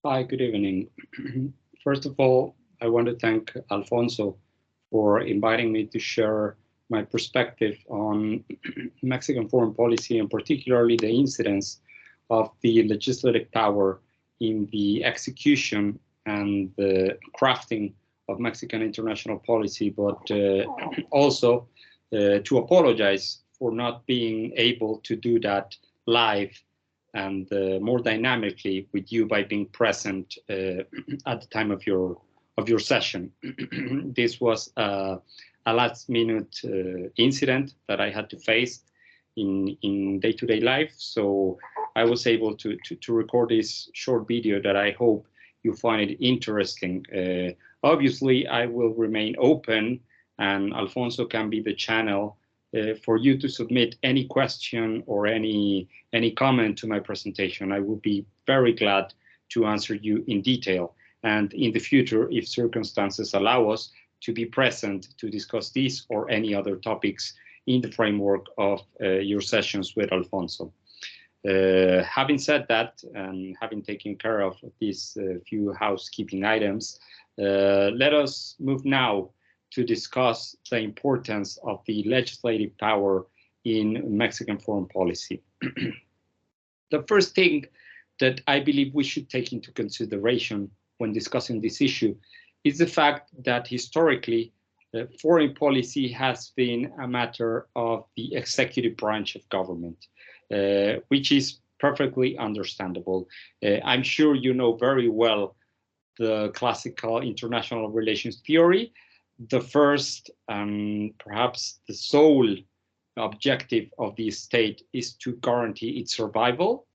Hi, good evening. First of all, I want to thank Alfonso for inviting me to share my perspective on Mexican foreign policy and particularly the incidence of the legislative power in the execution and the crafting of Mexican international policy, but also to apologize for not being able to do that live and more dynamically with you by being present at the time of your session. This was a last-minute incident that I had to face in day-to-day life, so I was able to record this short video that I hope you find it interesting. Obviously, I will remain open, and Alfonso can be the channel for you to submit any question or any comment to my presentation. I will be very glad to answer you in detail. And in the future, if circumstances allow us, to be present to discuss these or any other topics in the framework of your sessions with Alfonso. Having said that, and having taken care of these few housekeeping items, let us move now to discuss the importance of the legislative power in Mexican foreign policy. The first thing that I believe we should take into consideration when discussing this issue is the fact that historically, foreign policy has been a matter of the executive branch of government, which is perfectly understandable. I'm sure you know very well the classical international relations theory. The first and perhaps the sole objective of the state is to guarantee its survival.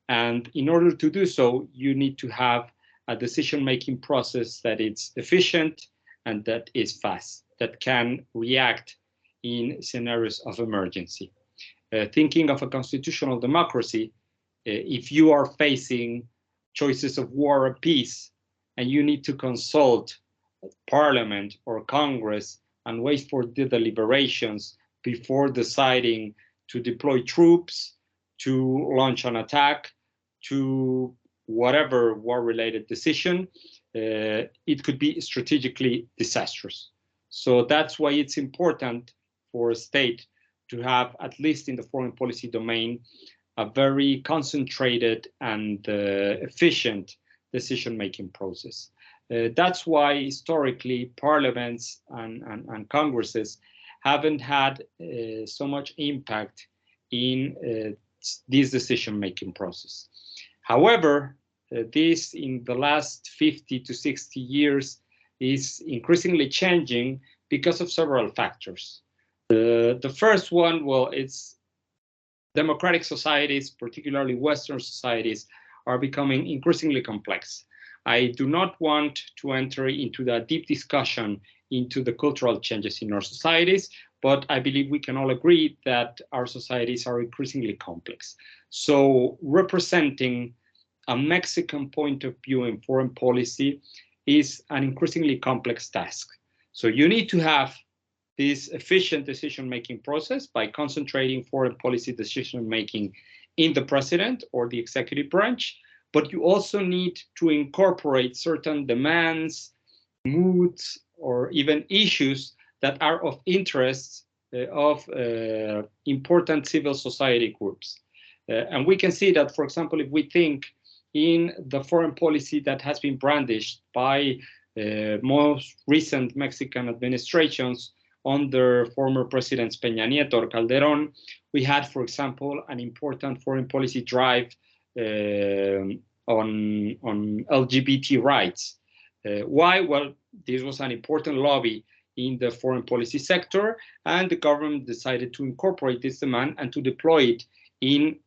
And in order to do so, you need to have a decision-making process that is efficient and that is fast, that can react in scenarios of emergency. Thinking of a constitutional democracy, if you are facing choices of war or peace, and you need to consult Parliament or Congress and wait for the deliberations before deciding to deploy troops, to launch an attack, to whatever war-related decision, it could be strategically disastrous. So that's why it's important for a state to have, at least in the foreign policy domain, a very concentrated and efficient decision-making process. That's why historically parliaments and congresses haven't had so much impact in this decision-making process. However, this in the last 50 to 60 years is increasingly changing because of several factors. The first one, well, it's democratic societies, particularly Western societies, are becoming increasingly complex. I do not want to enter into that deep discussion into the cultural changes in our societies, but I believe we can all agree that our societies are increasingly complex. So representing a Mexican point of view in foreign policy is an increasingly complex task. So you need to have this efficient decision-making process by concentrating foreign policy decision-making in the president or the executive branch, but you also need to incorporate certain demands, moods, or even issues that are of interest of important civil society groups. And we can see that, for example, if we think in the foreign policy that has been brandished by most recent Mexican administrations under former presidents Peña Nieto or Calderón, we had, for example, an important foreign policy drive on LGBT rights. Why? Well, this was an important lobby in the foreign policy sector, and the government decided to incorporate this demand and to deploy it in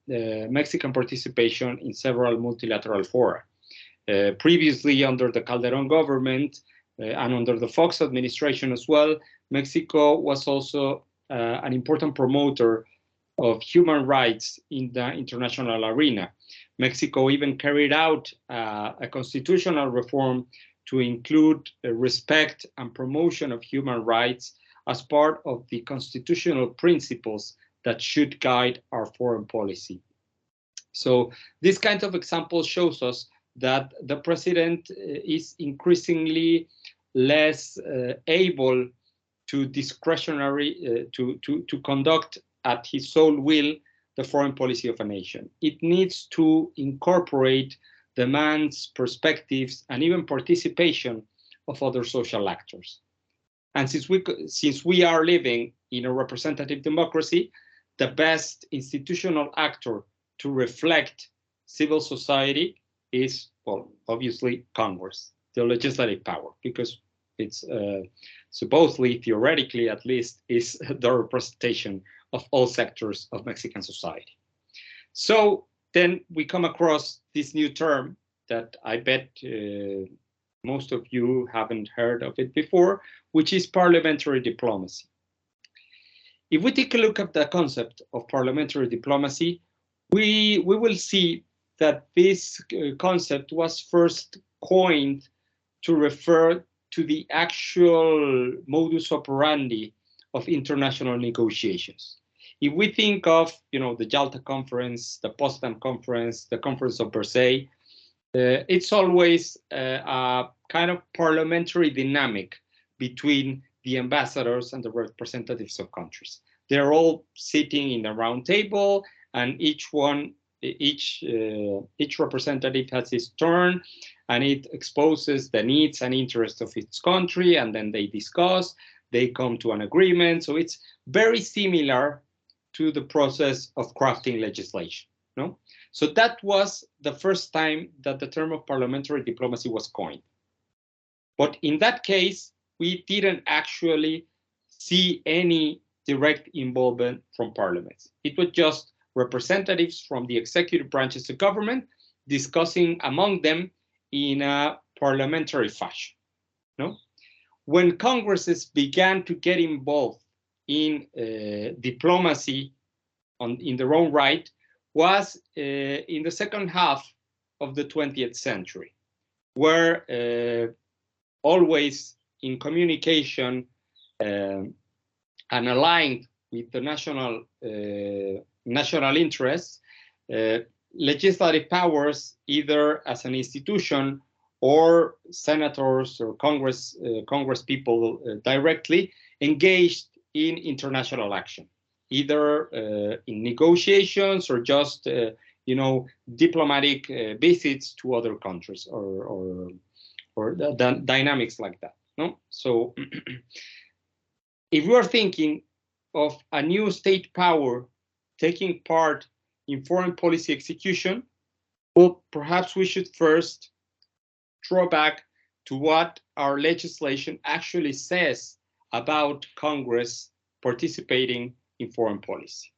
Mexican participation in several multilateral fora. Previously, under the Calderón government and under the Fox administration as well, Mexico was also an important promoter of human rights in the international arena. Mexico even carried out a constitutional reform to include respect and promotion of human rights as part of the constitutional principles that should guide our foreign policy. So this kind of example shows us that the president is increasingly less able to discretionary to conduct at his sole will the foreign policy of a nation. It needs to incorporate demands, perspectives, and even participation of other social actors. And since we are living in a representative democracy, the best institutional actor to reflect civil society is, well, obviously Congress, the legislative power, because it's supposedly, theoretically at least, is the representation of all sectors of Mexican society. So then we come across this new term that I bet most of you haven't heard of it before, which is parliamentary diplomacy. If we take a look at the concept of parliamentary diplomacy, we will see that this concept was first coined to refer to the actual modus operandi of international negotiations. If we think of, the Jalta Conference, the Potsdam Conference, the Conference of Versailles, it's always a kind of parliamentary dynamic between the ambassadors and the representatives of countries. They're all sitting in a round table, and each representative has his turn, and it exposes the needs and interests of its country, and then they discuss, they come to an agreement. So it's very similar to the process of crafting legislation. No? So that was the first time that the term of parliamentary diplomacy was coined. But in that case, we didn't actually see any direct involvement from parliaments. It was just representatives from the executive branches of government discussing among them in a parliamentary fashion. No? When Congresses began to get involved in diplomacy in their own right was in the second half of the 20th century, where always in communication and aligned with the national interests, legislative powers, either as an institution or senators or Congress people directly, engaged in international action, either in negotiations or just diplomatic visits to other countries or the dynamics like that. No, so if we are thinking of a new state power taking part in foreign policy execution, well, perhaps we should first draw back to what our legislation actually says about Congress participating in foreign policy.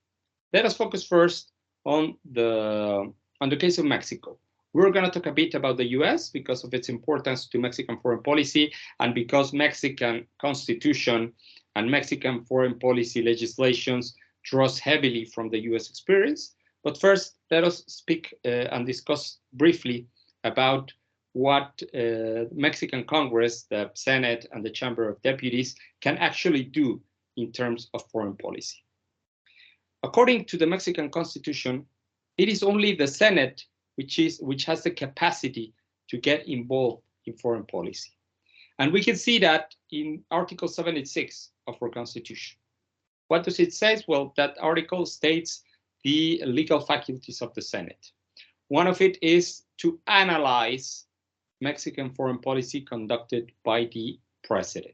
Let us focus first on the case of Mexico. We're going to talk a bit about the US because of its importance to Mexican foreign policy and because Mexican Constitution and Mexican foreign policy legislations draws heavily from the US experience. But first, let us speak and discuss briefly about what Mexican Congress, the Senate, and the Chamber of Deputies can actually do in terms of foreign policy. According to the Mexican Constitution, it is only the Senate which has the capacity to get involved in foreign policy. And we can see that in Article 76 of our Constitution. What does it say? Well, that article states the legal faculties of the Senate. One of it is to analyze Mexican foreign policy conducted by the president.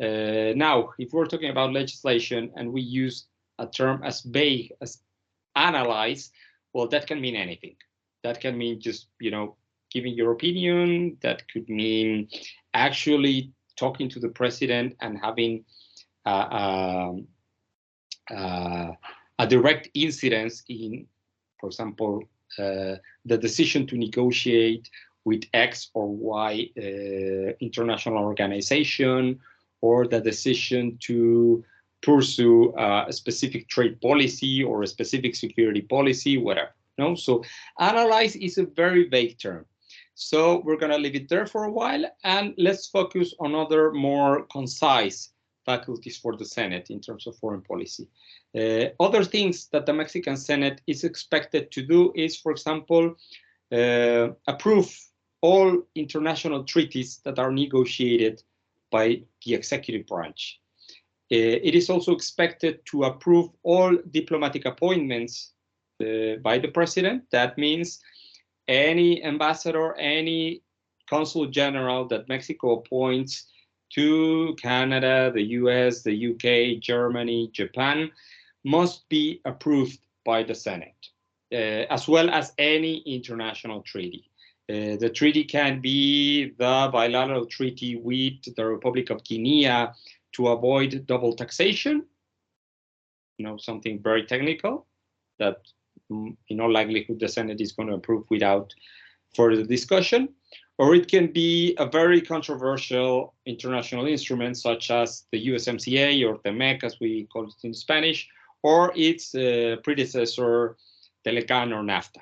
Now, if we're talking about legislation and we use a term as vague as analyze, well, that can mean anything. That can mean just, giving your opinion. That could mean actually talking to the president and having a direct incidence in, for example, the decision to negotiate with X or Y international organization, or the decision to pursue a specific trade policy or a specific security policy, whatever. No, so analyze is a very vague term. So we're going to leave it there for a while, and let's focus on other more concise faculties for the Senate in terms of foreign policy. Other things that the Mexican Senate is expected to do is, for example, approve all international treaties that are negotiated by the executive branch. It is also expected to approve all diplomatic appointments by the president. That means any ambassador, any consul general that Mexico appoints to Canada, the US, the UK, Germany, Japan, must be approved by the Senate, as well as any international treaty. The treaty can be the bilateral treaty with the Republic of Guinea to avoid double taxation, something very technical that in all likelihood the Senate is going to approve without further discussion. Or it can be a very controversial international instrument such as the USMCA or TEMEC, as we call it in Spanish, or its predecessor, Telecan or NAFTA.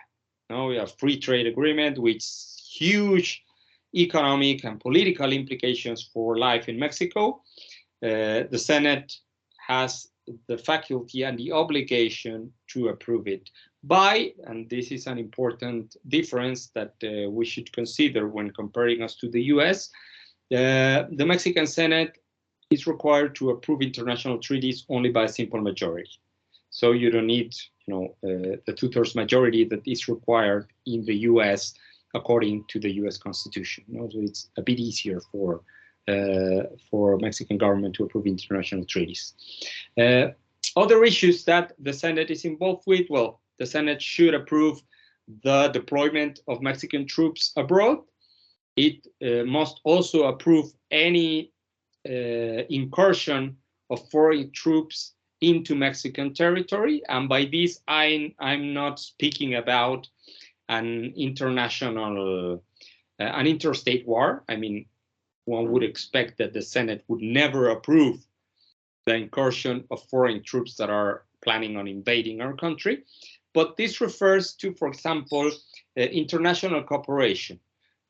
We have free trade agreement with huge economic and political implications for life in Mexico. The Senate has the faculty and the obligation to approve it by, and this is an important difference that we should consider when comparing us to the US, the Mexican Senate is required to approve international treaties only by a simple majority. So you don't need the 2/3 majority that is required in the US according to the US Constitution. So it's a bit easier for Mexican government to approve international treaties. Other issues that the Senate is involved with, well, the Senate should approve the deployment of Mexican troops abroad. It must also approve any incursion of foreign troops into Mexican territory. And by this, I'm not speaking about an international, an interstate war. I mean, one would expect that the Senate would never approve the incursion of foreign troops that are planning on invading our country. But this refers to, for example, international cooperation.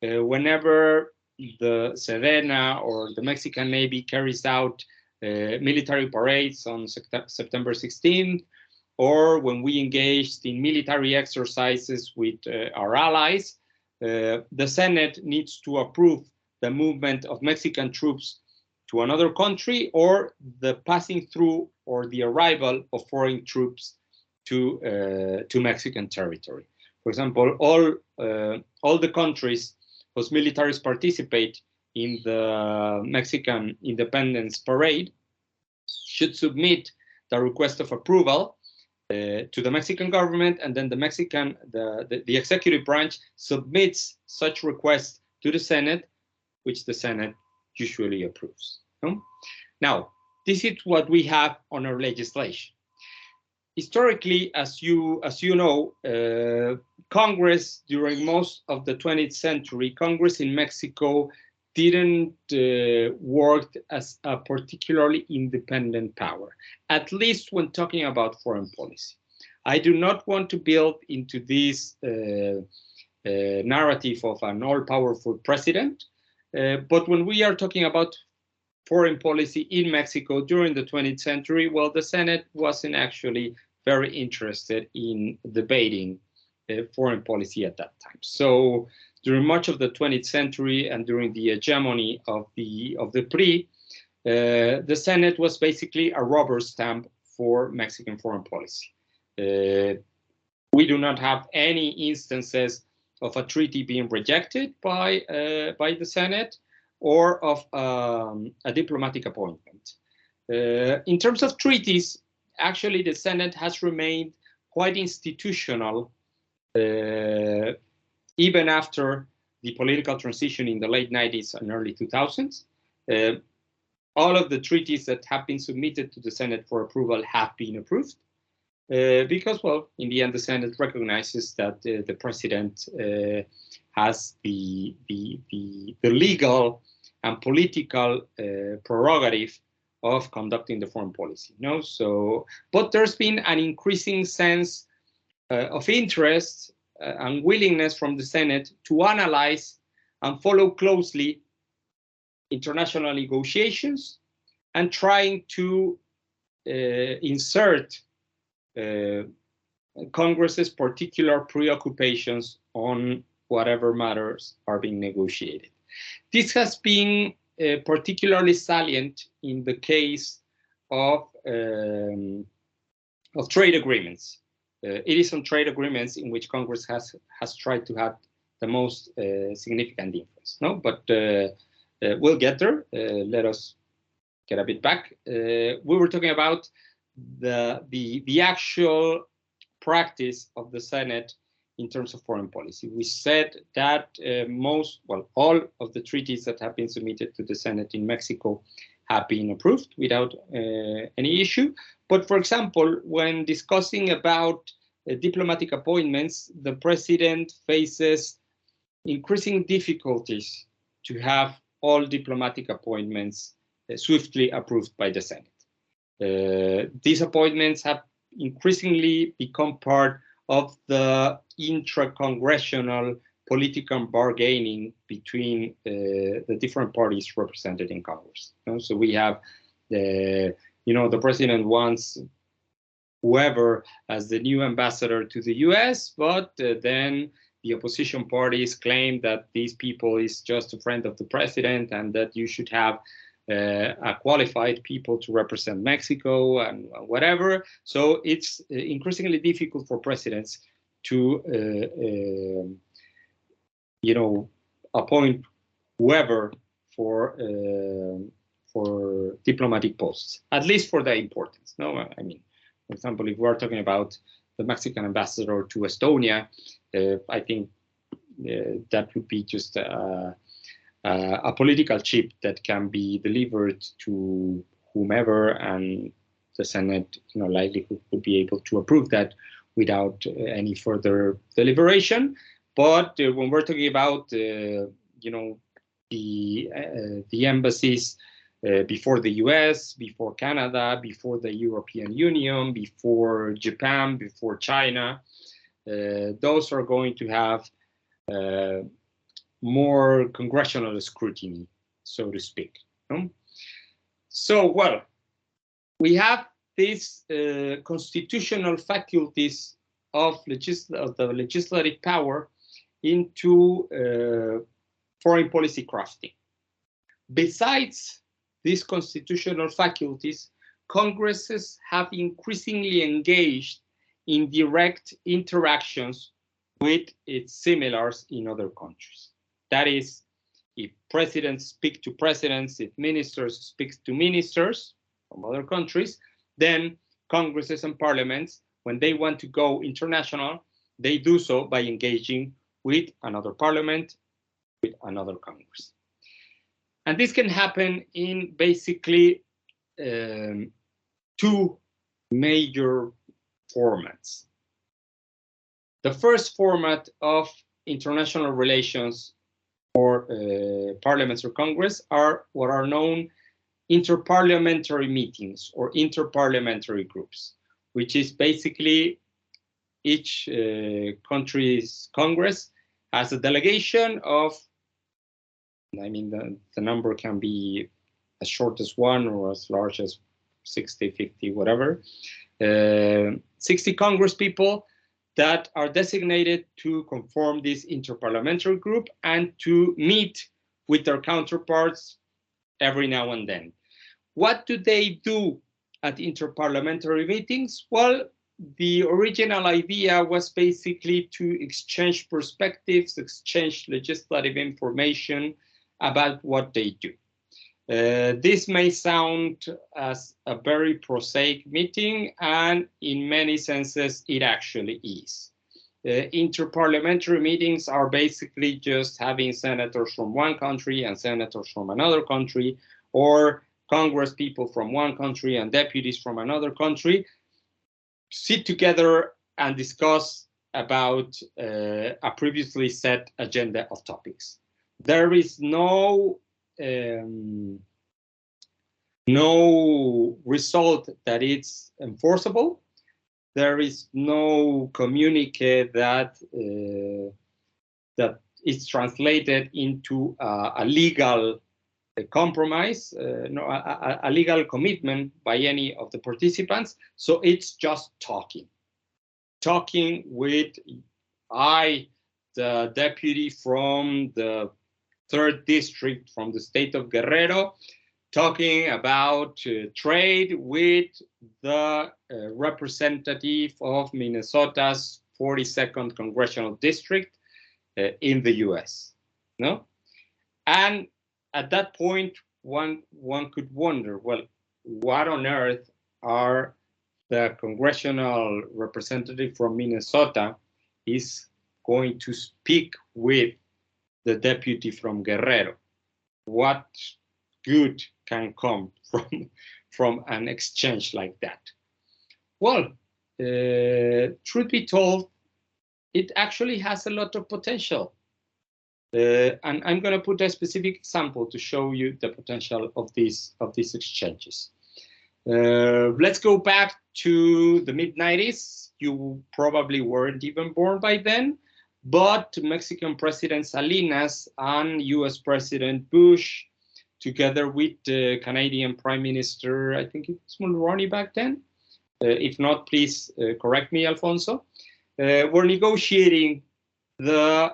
Whenever the Sedena or the Mexican Navy carries out military parades on September 16th, or when we engaged in military exercises with our allies, the Senate needs to approve the movement of Mexican troops to another country or the passing through or the arrival of foreign troops to Mexican territory. For example, all the countries whose militaries participate in the Mexican Independence Parade should submit the request of approval to the Mexican government, and then the executive branch submits such request to the Senate, which the Senate usually approves. Now, this is what we have on our legislation. Historically, as you know, Congress during most of the 20th century, Congress in Mexico didn't work as a particularly independent power, at least when talking about foreign policy. I do not want to build into this narrative of an all-powerful president, but when we are talking about foreign policy in Mexico during the 20th century, well, the Senate wasn't actually very interested in debating foreign policy at that time. So during much of the 20th century and during the hegemony of the PRI, the Senate was basically a rubber stamp for Mexican foreign policy. We do not have any instances of a treaty being rejected by the Senate or of a diplomatic appointment. In terms of treaties, actually the Senate has remained quite institutional even after the political transition in the late 90s and early 2000s. All of the treaties that have been submitted to the Senate for approval have been approved because, well, in the end, the Senate recognizes that the president has the legal and political prerogative of conducting the foreign policy. So, but there's been an increasing sense of interest and willingness from the Senate to analyze and follow closely international negotiations and trying to insert Congress's particular preoccupations on whatever matters are being negotiated. This has been particularly salient in the case of trade agreements. It is on trade agreements in which Congress has tried to have the most significant influence. No, but we'll get there. Let us get a bit back. We were talking about the actual practice of the Senate in terms of foreign policy. We said that all of the treaties that have been submitted to the Senate in Mexico have been approved without any issue. But for example, when discussing about diplomatic appointments, the president faces increasing difficulties to have all diplomatic appointments swiftly approved by the Senate. These appointments have increasingly become part of the intra-congressional political bargaining between the different parties represented in Congress. So we have the president wants whoever as the new ambassador to the US, but then the opposition parties claim that these people is just a friend of the president and that you should have a qualified people to represent Mexico and whatever. So it's increasingly difficult for presidents to, appoint whoever for diplomatic posts, at least for the importance. No, I mean, for example, if we're talking about the Mexican ambassador to Estonia, I think that would be just a political chip that can be delivered to whomever, and the Senate, likely would be able to approve that without any further deliberation. But when we're talking about, the embassies before the US, before Canada, before the European Union, before Japan, before China, those are going to have more congressional scrutiny, so to speak. So, well, we have these constitutional faculties of the legislative power into foreign policy crafting. Besides these constitutional faculties, Congresses have increasingly engaged in direct interactions with its similars in other countries. That is, if presidents speak to presidents, if ministers speak to ministers from other countries, then Congresses and parliaments, when they want to go international, they do so by engaging with another parliament, with another Congress. And this can happen in basically two major formats. The first format of international relations for parliaments or Congress are what are known interparliamentary meetings or interparliamentary groups, which is basically each country's Congress has a delegation of, I mean, the number can be as short as one or as large as 60, 50, whatever. 60 Congress people that are designated to conform this interparliamentary group and to meet with their counterparts every now and then. What do they do at interparliamentary meetings? Well, the original idea was basically to exchange perspectives, exchange legislative information about what they do. This may sound as a very prosaic meeting, and in many senses, it actually is. Interparliamentary meetings are basically just having senators from one country and senators from another country, or Congress people from one country and deputies from another country sit together and discuss about a previously set agenda of topics. There is no result that is enforceable. There is no communique that that is translated into a legal compromise, a legal commitment by any of the participants. So it's just talking talking with the deputy from the 3rd district from the state of Guerrero, talking about trade with the representative of Minnesota's 42nd congressional district in the US. No? And at that point, one could wonder, well, what on earth are the congressional representative from Minnesota is going to speak with the deputy from Guerrero? What good can come from an exchange like that? Well, truth be told, it actually has a lot of potential. And I'm going to put a specific example to show you the potential of these exchanges. Let's go back to the mid-90s. You probably weren't even born by then, but Mexican President Salinas and US President Bush, together with the Canadian Prime Minister, I think it's Mulroney back then, if not, please correct me, Alfonso, were negotiating the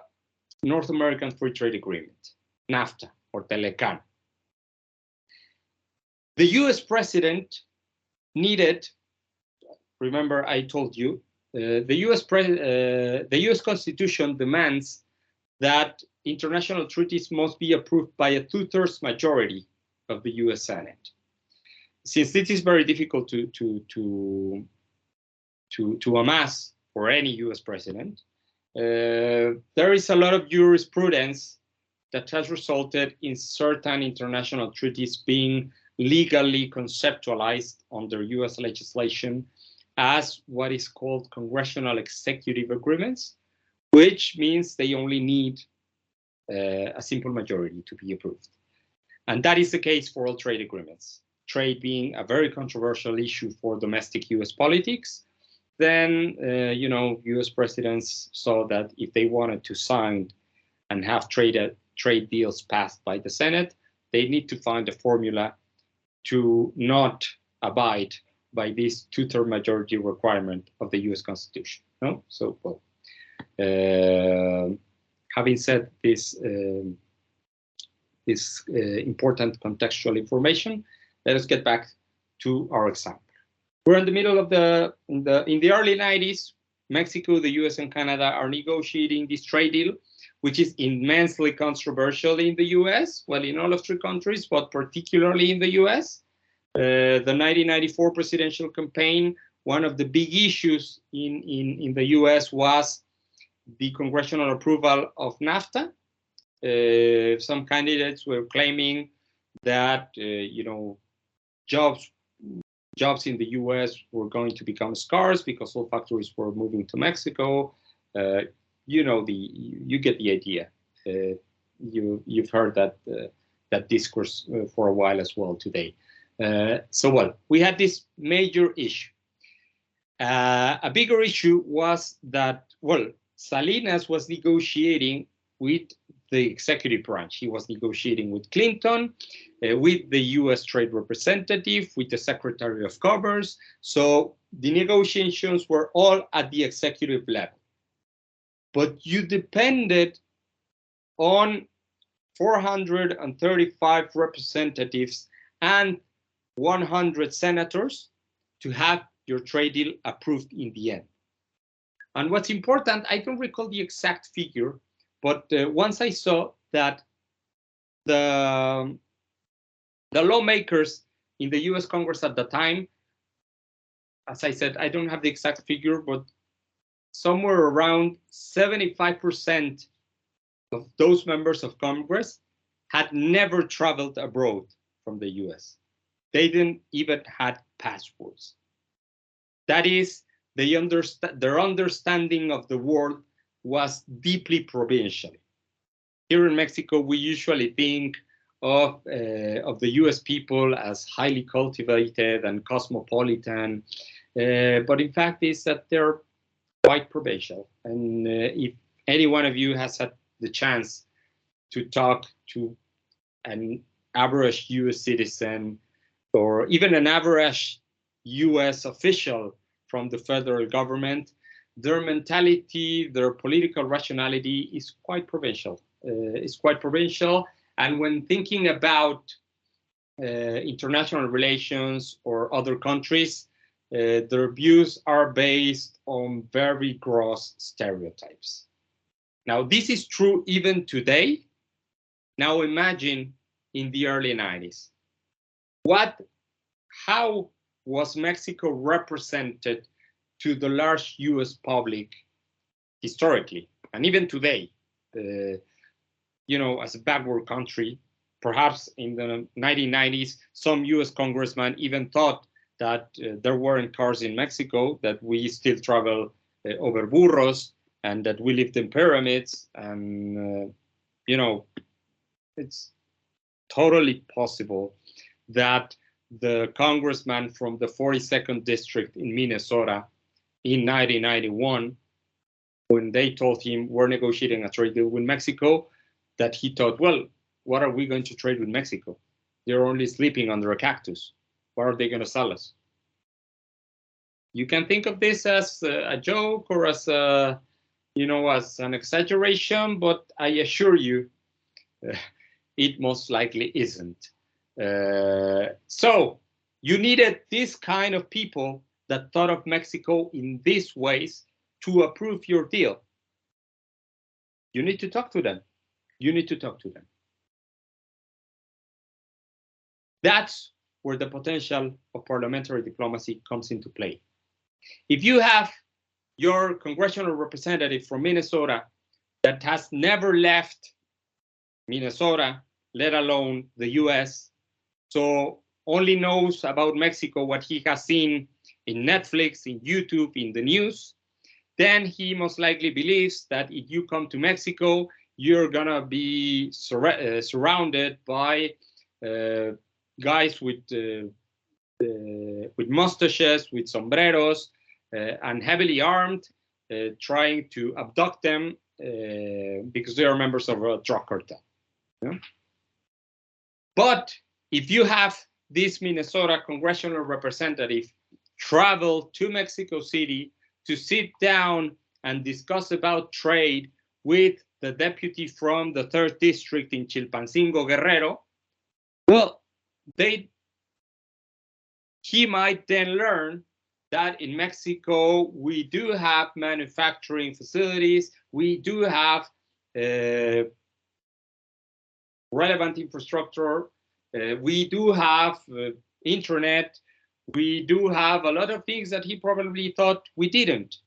North American Free Trade Agreement, NAFTA, or TELECAN. The US president needed, remember I told you, the US Constitution demands that international treaties must be approved by a 2/3 majority of the US Senate. Since this is very difficult to amass for any US president, there is a lot of jurisprudence that has resulted in certain international treaties being legally conceptualized under US legislation as what is called congressional executive agreements, which means they only need a simple majority to be approved. And that is the case for all trade agreements. Trade being a very controversial issue for domestic US politics, then, US presidents saw that if they wanted to sign and have trade deals passed by the Senate, they need to find a formula to not abide by this 2/3 majority requirement of the US Constitution. No? So, well, having said this, important contextual information, let us get back to our example. We're in the middle of in the early 90s, Mexico, the US, and Canada are negotiating this trade deal, which is immensely controversial in the US, well, in all of 3 countries, but particularly in the US. The 1994 presidential campaign, one of the big issues in the US was the congressional approval of NAFTA. Some candidates were claiming that, jobs in the US were going to become scarce because all factories were moving to Mexico. You get the idea. You've heard that discourse for a while as well today. So we had this major issue. A bigger issue was that, Salinas was negotiating with the executive branch. He was negotiating with Clinton, with the US Trade Representative, with the Secretary of Commerce. So the negotiations were all at the executive level. But you depended on 435 representatives and 100 senators to have your trade deal approved in the end. And what's important, I don't recall the exact figure, but once I saw that the lawmakers in the US Congress at the time, as I said, I don't have the exact figure, but somewhere around 75% of those members of Congress had never traveled abroad from the US. They didn't even had passports. That is, their understanding of the world was deeply provincial. Here in Mexico, we usually think of the US people as highly cultivated and cosmopolitan, but in fact is that they're quite provincial. And if any one of you has had the chance to talk to an average US citizen or even an average US official from the federal government, their mentality, their political rationality is quite provincial. And when thinking about international relations or other countries, their views are based on very gross stereotypes. Now, this is true even today. Now imagine in the early 90s. How was Mexico represented to the large US public historically, and even today? As a backward country, perhaps in the 1990s, some US congressmen even thought that there weren't cars in Mexico, that we still travel over burros, and that we lived in pyramids. And, it's totally possible that the congressman from the 42nd district in Minnesota in 1991, when they told him we're negotiating a trade deal with Mexico, that he thought, well, what are we going to trade with Mexico? They're only sleeping under a cactus. What are they going to sell us? You can think of this as a joke or as as an exaggeration, but I assure you, it most likely isn't. So you needed this kind of people that thought of Mexico in these ways to approve your deal. You need to talk to them. That's where the potential of parliamentary diplomacy comes into play. If you have your congressional representative from Minnesota that has never left Minnesota, let alone the US, so only knows about Mexico what he has seen in Netflix, in YouTube, in the news, then he most likely believes that if you come to Mexico, you're gonna be surrounded by guys with mustaches, with sombreros, and heavily armed, trying to abduct them because they are members of a drug cartel. Yeah? But if you have this Minnesota congressional representative travel to Mexico City to sit down and discuss about trade with the deputy from the 3rd district in Chilpancingo, Guerrero, well, he might then learn that in Mexico, we do have manufacturing facilities, we do have relevant infrastructure, we do have internet, we do have a lot of things that he probably thought we didn't.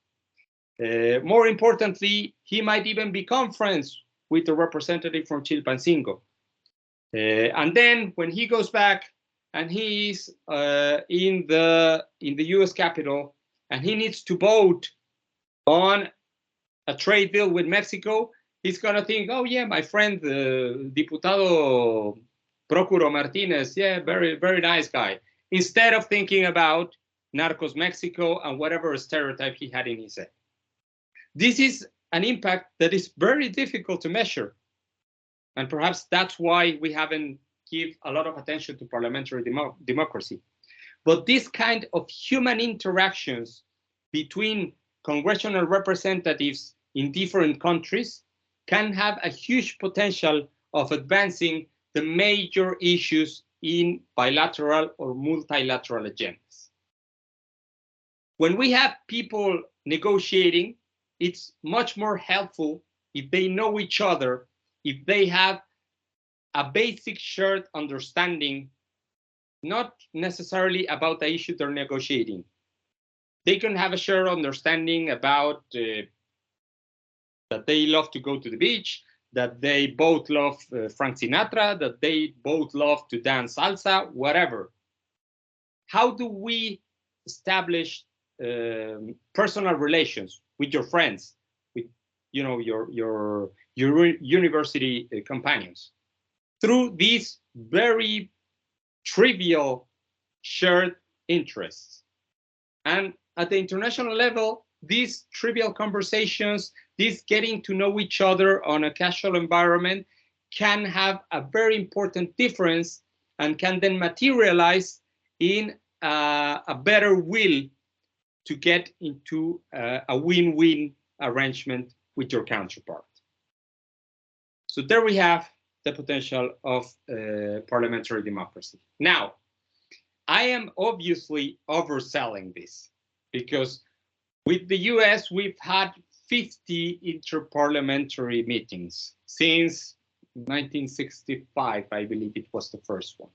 More importantly, he might even become friends with the representative from Chilpancingo. And then when he goes back and he's in the US Capitol and he needs to vote on a trade deal with Mexico, he's gonna think, oh yeah, my friend, Diputado Procuro Martinez, yeah, very, very nice guy. Instead of thinking about Narcos Mexico and whatever stereotype he had in his head. This is an impact that is very difficult to measure. And perhaps that's why we haven't give a lot of attention to parliamentary democracy. But this kind of human interactions between congressional representatives in different countries can have a huge potential of advancing the major issues in bilateral or multilateral agendas. When we have people negotiating, it's much more helpful if they know each other, if they have a basic shared understanding, not necessarily about the issue they're negotiating. They can have a shared understanding about that they love to go to the beach, that they both love Frank Sinatra, that they both love to dance salsa, whatever. How do we establish personal relations with your friends, with your university companions? Through these very trivial shared interests. And at the international level, these trivial conversations, this getting to know each other on a casual environment can have a very important difference and can then materialize in a better will to get into a win-win arrangement with your counterpart. So there we have the potential of parliamentary democracy. Now, I am obviously overselling this because with the US, we've had 50 interparliamentary meetings since 1965, I believe it was the first one.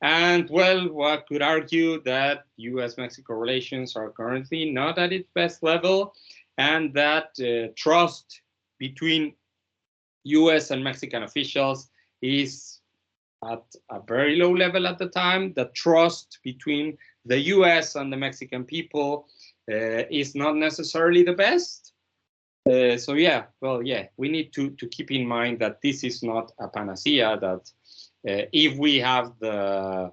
And well, one could argue that US-Mexico relations are currently not at its best level, and that trust between US and Mexican officials is at a very low level at the time. The trust between the US and the Mexican people is not necessarily the best. So yeah, well, yeah, we need to keep in mind that this is not a panacea, that if we have the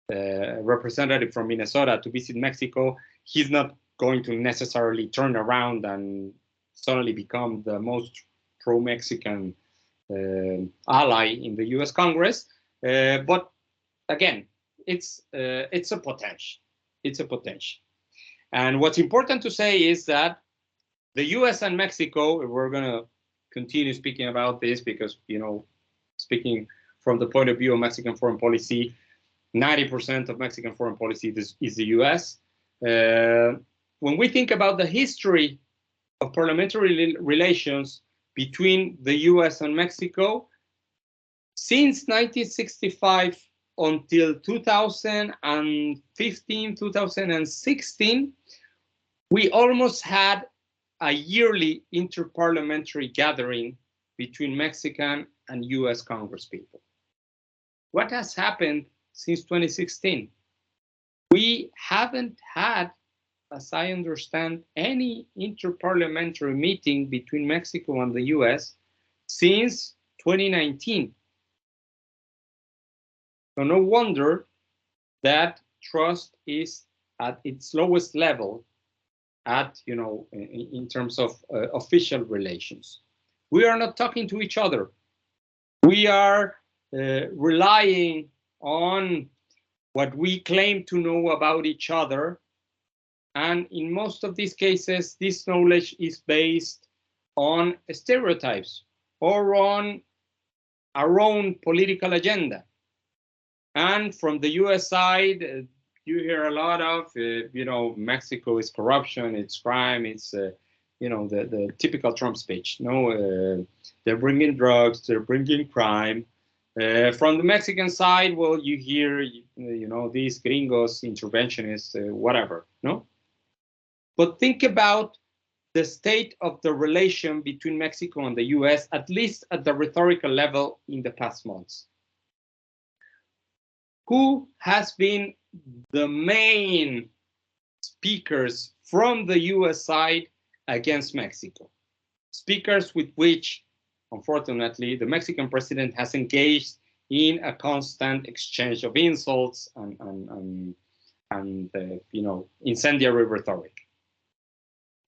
representative from Minnesota to visit Mexico, he's not going to necessarily turn around and suddenly become the most pro-Mexican ally in the US Congress. But again, it's a potential. It's a potential. And what's important to say is that the US and Mexico, we're going to continue speaking about this because, you know, speaking from the point of view of Mexican foreign policy, 90% of Mexican foreign policy is the US. When we think about the history of parliamentary relations between the US and Mexico, since 1965 until 2015, 2016, we almost had a yearly interparliamentary gathering between Mexican and US congresspeople. What has happened since 2016? We haven't had, as I understand, any interparliamentary meeting between Mexico and the US since 2019. So no wonder that trust is at its lowest level at, you know, in terms of official relations. We are not talking to each other. We are relying on what we claim to know about each other. And in most of these cases, this knowledge is based on stereotypes or on our own political agenda. And from the US side, you hear a lot of, you know, Mexico is corruption, it's crime, it's, you know, the typical Trump speech. No, they're bringing drugs, they're bringing crime. From the Mexican side, well, you hear, you know, these gringos, interventionists, whatever, no? But think about the state of the relation between Mexico and the US, at least at the rhetorical level in the past months. Who has been the main speakers from the US side against Mexico? Speakers with which, unfortunately, the Mexican president has engaged in a constant exchange of insults and you know, incendiary rhetoric.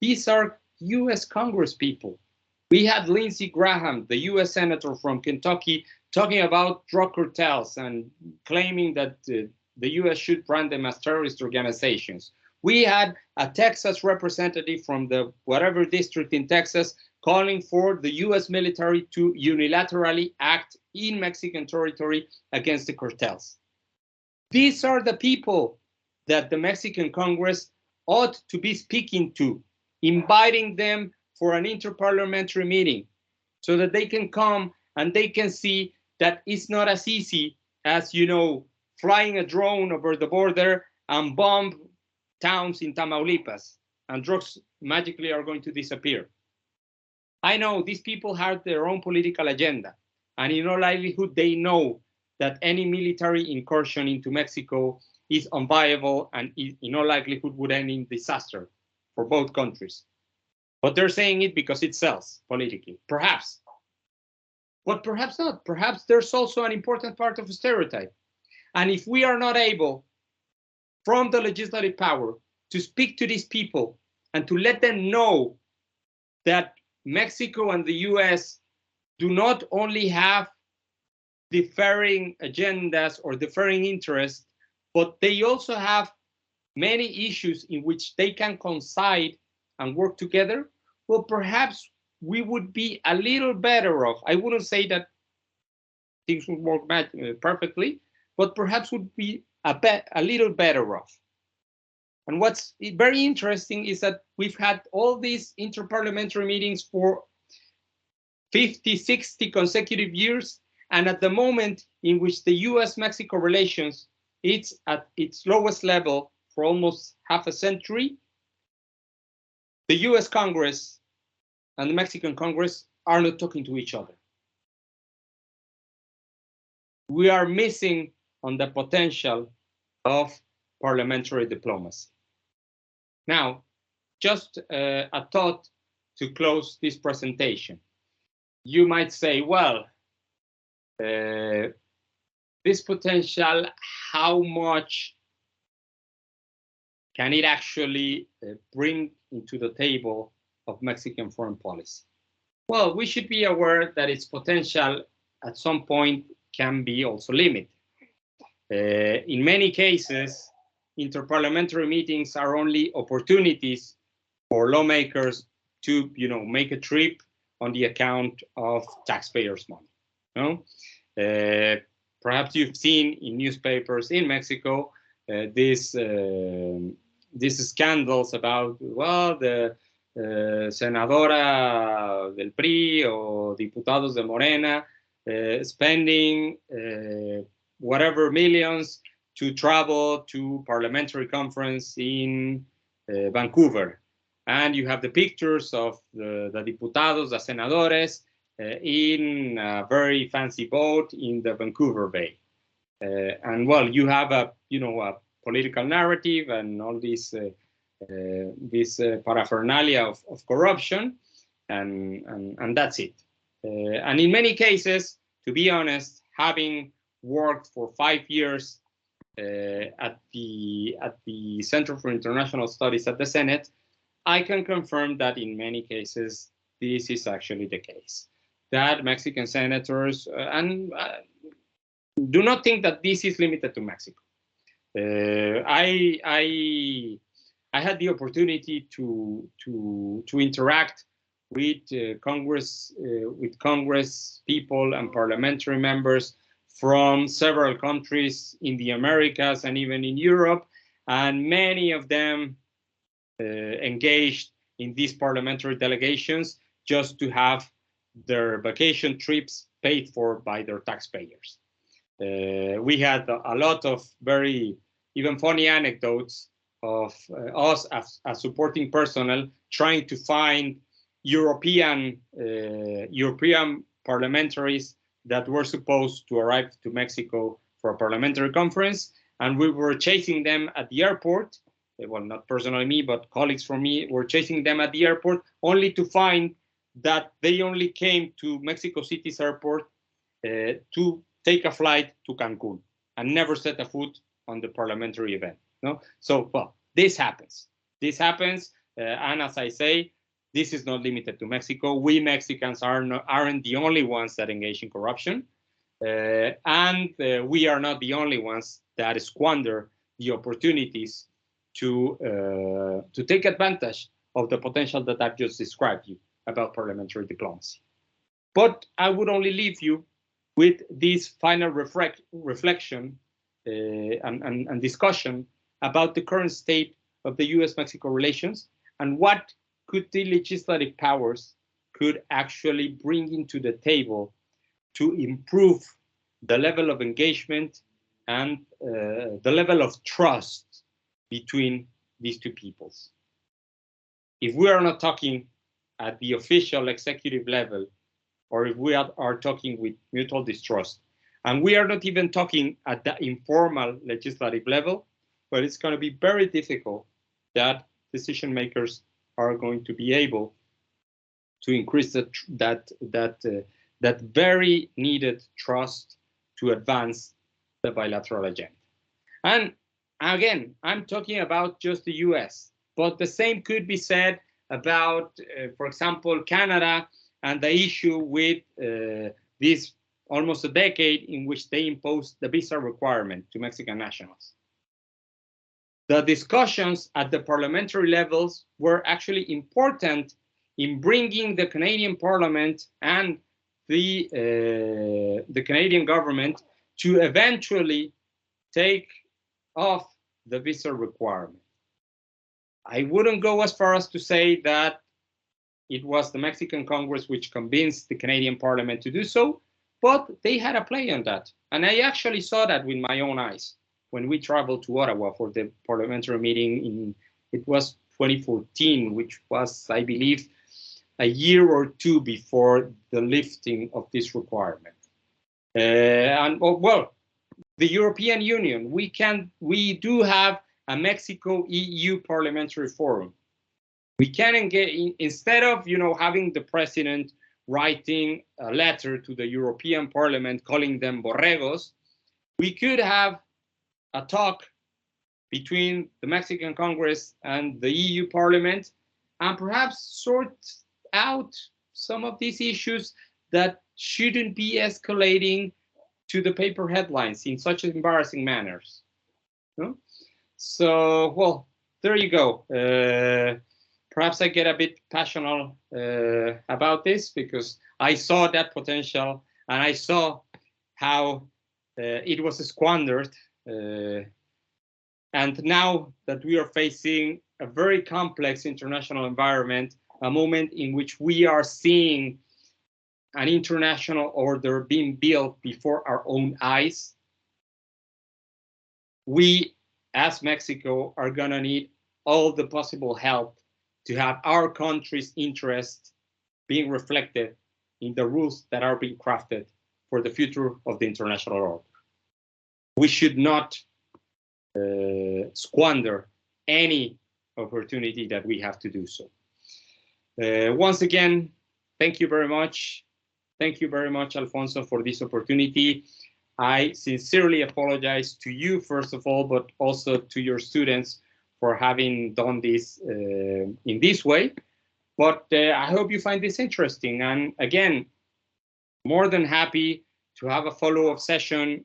These are US Congress people. We had Lindsey Graham, the US Senator from Kentucky, talking about drug cartels and claiming that the US should brand them as terrorist organizations. We had a Texas representative from the whatever district in Texas calling for the US military to unilaterally act in Mexican territory against the cartels. These are the people that the Mexican Congress ought to be speaking to, inviting them for an interparliamentary meeting so that they can come and they can see that it's not as easy as, you know, flying a drone over the border and bomb towns in Tamaulipas and drugs magically are going to disappear. I know these people have their own political agenda, and in all likelihood, they know that any military incursion into Mexico is unviable and in all likelihood would end in disaster for both countries. But they're saying it because it sells politically, perhaps. But perhaps not. Perhaps there's also an important part of a stereotype. And if we are not able, from the legislative power, to speak to these people and to let them know that Mexico and the US do not only have differing agendas or differing interests, but they also have many issues in which they can coincide and work together, well, perhaps we would be a little better off. I wouldn't say that things would work perfectly, but perhaps would be a little better off. And what's very interesting is that we've had all these interparliamentary meetings for 50, 60 consecutive years. And at the moment in which the US-Mexico relations, it's at its lowest level for almost half a century, the US Congress and the Mexican Congress are not talking to each other. We are missing on the potential of parliamentary diplomacy. Now, just a thought to close this presentation. You might say, well, this potential, how much can it actually bring into the table of Mexican foreign policy? Well, we should be aware that its potential at some point can be also limited. In many cases, interparliamentary meetings are only opportunities for lawmakers to, make a trip on the account of taxpayers' money. Perhaps you've seen in newspapers in Mexico these scandals about, well, the senadora del PRI or diputados de Morena spending whatever millions to travel to parliamentary conference in Vancouver. And you have the pictures of the diputados, the senadores, in a very fancy boat in the Vancouver Bay. And well, you have a political narrative and all this paraphernalia of corruption, and that's it. And in many cases, to be honest, having worked for 5 years at the Center for International Studies at the Senate, I can confirm that in many cases, this is actually the case. That Mexican senators, do not think that this is limited to Mexico. I had the opportunity to interact with Congress people and parliamentary members from several countries in the Americas and even in Europe, and many of them engaged in these parliamentary delegations just to have their vacation trips paid for by their taxpayers. We had a lot of very even funny anecdotes of us as supporting personnel trying to find European parliamentaries that were supposed to arrive to Mexico for a parliamentary conference, and we were chasing them at the airport. Well, not personally me, but colleagues from me were chasing them at the airport, only to find that they only came to Mexico City's airport to take a flight to Cancun and never set a foot on the parliamentary event. No, so well, this happens. This happens, and as I say, this is not limited to Mexico. We Mexicans aren't the only ones that engage in corruption, and we are not the only ones that squander the opportunities to take advantage of the potential that I've just described you about parliamentary diplomacy. But I would only leave you with this final reflection and discussion about the current state of the US-Mexico relations and what could the legislative powers could actually bring into the table to improve the level of engagement and the level of trust between these two peoples. If we are not talking at the official executive level, or if we are talking with mutual distrust, and we are not even talking at the informal legislative level, but it's going to be very difficult that decision makers are going to be able to increase that very needed trust to advance the bilateral agenda. And again, I'm talking about just the US, but the same could be said about, for example, Canada and the issue with this almost a decade in which they imposed the visa requirement to Mexican nationals. the discussions at the parliamentary levels were actually important in bringing the Canadian Parliament and the Canadian government to eventually take off the visa requirement. I wouldn't go as far as to say that it was the Mexican Congress which convinced the Canadian Parliament to do so, but they had a play on that. And I actually saw that with my own eyes when we traveled to Ottawa for the parliamentary meeting in, it was 2014, which was, I believe, a year or two before the lifting of this requirement. Well, the European Union, we do have a Mexico-EU parliamentary forum. We can engage, instead of having the president writing a letter to the European Parliament calling them borregos, we could have a talk between the Mexican Congress and the EU Parliament and perhaps sort out some of these issues that shouldn't be escalating to the paper headlines in such embarrassing manners. So, well, there you go. Perhaps I get a bit passionate about this because I saw that potential and I saw how it was squandered. And now that we are facing a very complex international environment, a moment in which we are seeing an international order being built before our own eyes, we, as Mexico, are gonna need all the possible help to have our country's interests being reflected in the rules that are being crafted for the future of the international order. We should not squander any opportunity that we have to do so. Once again, thank you very much. Thank you very much, Alfonso, for this opportunity. I sincerely apologize to you, first of all, but also to your students for having done this in this way. But I hope you find this interesting. And again, more than happy to have a follow-up session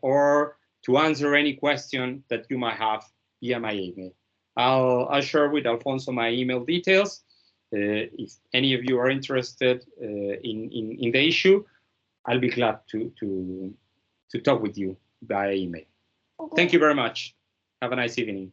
or to answer any question that you might have via my email. I'll share with Alfonso my email details. If any of you are interested in the issue, I'll be glad to talk with you via email. Okay. Thank you very much. Have a nice evening.